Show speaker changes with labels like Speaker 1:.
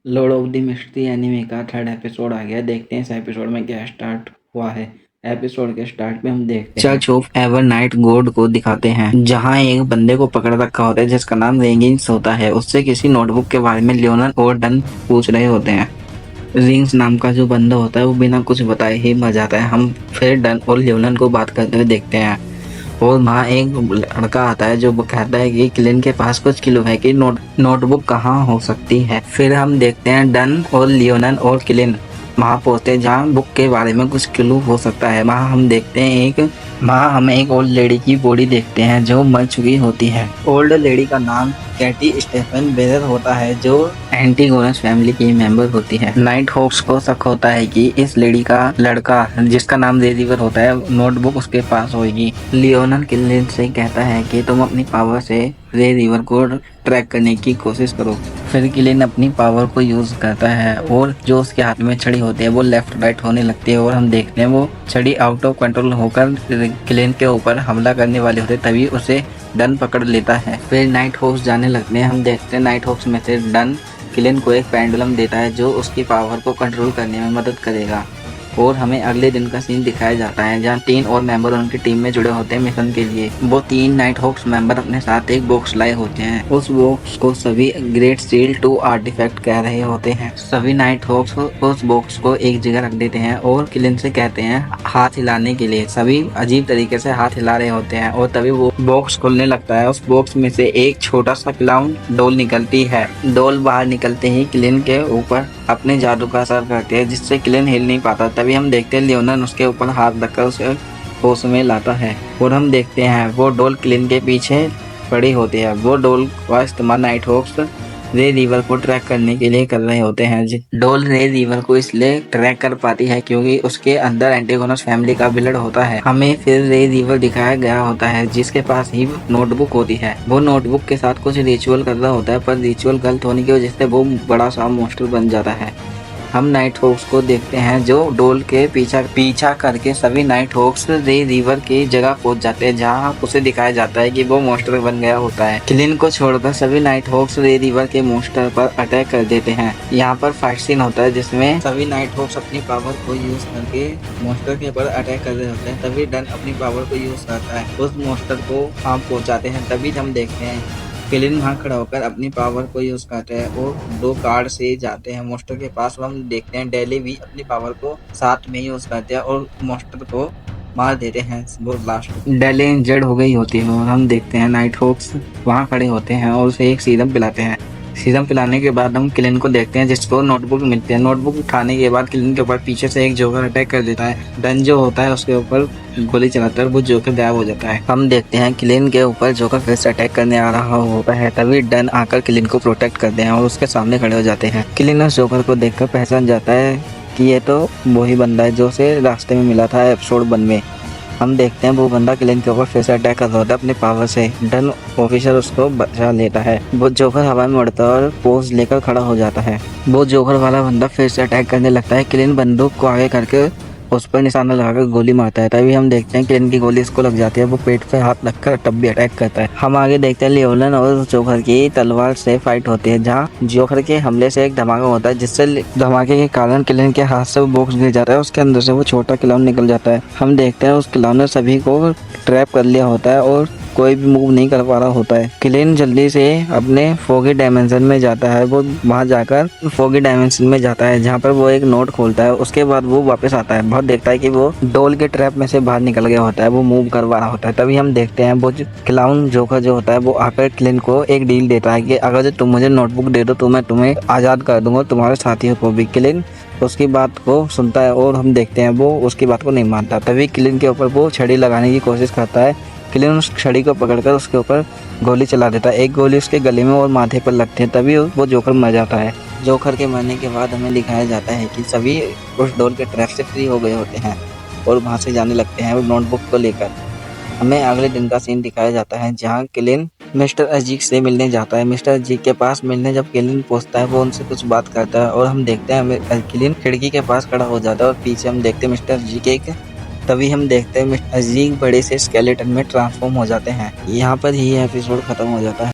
Speaker 1: Lord of the mystery anime का third episode आ गया। देखते हैं इस एपिसोड में क्या स्टार्ट हुआ है। एपिसोड के स्टार्ट में हम देखते हैं church of ever night God को दिखाते हैं, जहां एक बंदे को पकड़ रखा होता है जिसका नाम रेगिंग्स होता है। उससे किसी नोटबुक के बारे में लियोनल और डन पूछ रहे होते हैं। रिंग्स नाम का जो बंदा होता है वो बिना कुछ बताए ही मर जाता है। हम फिर डन और लियोनल को बात करते हुए देखते हैं और वहाँ एक लड़का आता है जो कहता है कि क्लिन के पास कुछ क्लू है कि नोटबुक कहाँ हो सकती है। फिर हम देखते हैं डन और लियोनल और क्लिन वहाँ पहुँचते हैं जहाँ बुक के बारे में कुछ क्लू हो सकता है। वहाँ हम एक ओल्ड लेडी की बॉडी देखते हैं जो मर चुकी होती है। ओल्ड लेडी का नाम कैटी स्टेफन बेरर होता है जो एंटीगोनस फैमिली की मेंबर होती है। नाइट हॉक्स को शक होता है कि इस लेडी का लड़का जिसका नाम रेडिवर होता है नोटबुक उसके पास होगी। लियोनल किलिन से कहता है कि तुम अपनी पावर से रे रिवर को ट्रैक करने की कोशिश करो। फिर किलिन अपनी पावर को यूज करता है और जो उसके हाथ में छड़ी होती है वो लेफ्ट राइट होने लगती है और हम देखते हैं वो छड़ी आउट ऑफ कंट्रोल होकर किलिन के ऊपर हमला करने वाले होते तभी उसे डन पकड़ लेता है। फिर नाइट हॉक्स जाने लगते हैं। हम देखते हैं नाइट हॉक्स में से डन किलिन को एक पेंडुलम देता है जो उसकी पावर को कंट्रोल करने में मदद करेगा। और हमें अगले दिन का सीन दिखाया जाता है जहाँ 3 और मेंबर उनकी टीम में जुड़े होते हैं मिशन के लिए। वो 3 नाइट हॉक्स मेंबर अपने साथ एक बॉक्स लाए होते हैं। उस बॉक्स को सभी ग्रेट सील 2 आर्टिफैक्ट कह रहे होते हैं। सभी नाइट हॉक्स उस बॉक्स को एक जगह रख देते हैं और किलिन से कहते हैं हाथ हिलाने के लिए। सभी अजीब तरीके से हाथ हिला रहे होते हैं और तभी वो बॉक्स खुलने लगता है। उस बॉक्स में से एक छोटा सा क्लाउन डॉल निकलती है। डॉल बाहर निकलते ही किलिन के ऊपर अपने जादू का असर करती है जिससे किलिन हिल नहीं पाता। तभी हम देखते हैं लियोनल उसके ऊपर हाथ रखकर उसे होश में लाता है और हम देखते हैं वो डॉल किलिन के पीछे पड़ी होती है। वो डॉल का इस्तेमाल नाइट हॉक्स रे रिवर को ट्रैक करने के लिए कर रहे होते हैं। डॉल रे रिवर को इसलिए ट्रैक कर पाती है क्योंकि उसके अंदर एंटीगोनस फैमिली का ब्लड होता है। हमें फिर रे रिवर दिखाया गया होता है जिसके पास ही नोटबुक होती है। वो नोटबुक के साथ कुछ रिचुअल कर रहा होता है पर रिचुअल गलत होने की वजह से वो बड़ा सा मॉन्स्टर बन जाता है। हम नाइट हॉक्स को देखते हैं जो डोल के पीछा करके सभी नाइट हॉक्स रे रिवर की जगह पहुंच जाते हैं जहां उसे दिखाया जाता है कि वो मॉन्स्टर बन गया होता है। किलिन को छोड़कर सभी नाइट हॉक्स रे रिवर के मॉन्स्टर पर अटैक कर देते हैं। यहाँ पर फाइट सीन होता है जिसमें सभी नाइट हॉक्स अपनी पावर को यूज करके मॉन्स्टर के ऊपर अटैक कर रहे होते हैं। तभी डन अपनी पावर को यूज करता है उस मॉन्स्टर को हम पहुंचाते हैं। तभी हम देखते हैं किलिन वहाँ खड़ा होकर अपनी पावर को यूज करते हैं और 2 कार्ड से जाते हैं मॉन्स्टर के पास। हम देखते हैं डेली भी अपनी पावर को साथ में यूज करते हैं और मॉन्स्टर को मार देते हैं। वो लास्ट डेली इंजर्ड हो गई होती है और हम देखते हैं नाइट हॉक्स वहाँ खड़े होते हैं और उसे एक सीरम पिलाते हैं। सीरम पिलाने के बाद हम किलिन को देखते हैं जिसको नोटबुक मिलती है। नोटबुक उठाने के बाद किलिन के ऊपर पीछे से एक जोकर अटैक कर देता है। डन जो होता है उसके ऊपर गोली चलाता है, वो जोकर गायब हो जाता है। हम देखते हैं किलिन के ऊपर जोकर फिर से अटैक करने आ रहा होता है। तभी डन आकर किलिन को प्रोटेक्ट करते हैं और उसके सामने खड़े हो जाते हैं। किलिन उस जोकर को देखकर पहचान जाता है कि ये तो वही बंदा है जो उसे रास्ते में मिला था एपिसोड 1 में। हम देखते हैं वो बंदा किलिन के ऊपर फिर से अटैक कर रहा होता है अपनी पावर से। डन ऑफिसर उसको बचा लेता है। वो जोकर हवा में उड़ता है और पोज लेकर खड़ा हो जाता है। वो जोकर वाला बंदा फिर से अटैक करने लगता है। किलिन बंदूक को आगे करके उस पर निशाना लगाकर गोली मारता है। तभी हम देखते हैं कि इनकी गोली इसको लग जाती है। वो पेट पे हाथ रखकर तब भी अटैक करता है। हम आगे देखते हैं लियोनल और जोकर की तलवार से फाइट होती है जहाँ जोकर के हमले से एक धमाका होता है जिससे धमाके के कारण किलिन के हाथ से वो बॉक्स गिर जाता है। उसके अंदर से वो छोटा क्लाउन निकल जाता है। हम देखते हैं उस क्लाउन ने सभी को ट्रैप कर लिया होता है और कोई भी मूव नहीं कर पा रहा होता है। किलिन जल्दी से अपने फोगी डायमेंशन में जाता है। वो वहां जाकर फोगी डायमेंशन में जाता है जहां पर वो एक नोट खोलता है। उसके बाद वो वापस आता है। बहुत देखता है कि वो डोल के ट्रैप में से बाहर निकल गया होता है। वो मूव करवा रहा होता है। तभी हम देखते हैं वो क्लाउन जोकर जो होता है वो आकर किलिन को एक डील देता है कि अगर तुम मुझे नोटबुक दे दो तो मैं तुम्हें आजाद कर दूंगा, तुम्हारे साथियों को भी। किलिन उसकी बात को सुनता है और हम देखते हैं वो उसकी बात को नहीं मानता। तभी किलिन के ऊपर वो छड़ी लगाने की कोशिश करता है। किलिन उस छड़ी को पकड़कर उसके ऊपर गोली चला देता है। एक गोली उसके गले में और माथे पर लगती है। तभी वो जोकर मर जाता है। जोकर के मरने के बाद हमें दिखाया जाता है कि सभी उस डोर के ट्रैप से फ्री हो गए होते हैं और वहाँ से जाने लगते हैं नोटबुक को लेकर। हमें अगले दिन का सीन दिखाया जाता है जहाँ किलिन मिस्टर अजीक से मिलने जाता है। मिस्टर अजीक के पास मिलने जब किलिन पहुंचता है वो उनसे कुछ बात करता है और हम देखते हैं किलिन खिड़की के पास खड़ा हो जाता है और पीछे हम देखते हैं मिस्टर अजीक एक। तभी हम देखते हैं मिस्टर अजीक बड़े से स्केलेटन में ट्रांसफॉर्म हो जाते हैं। यहाँ पर ही एपिसोड खत्म हो जाता है।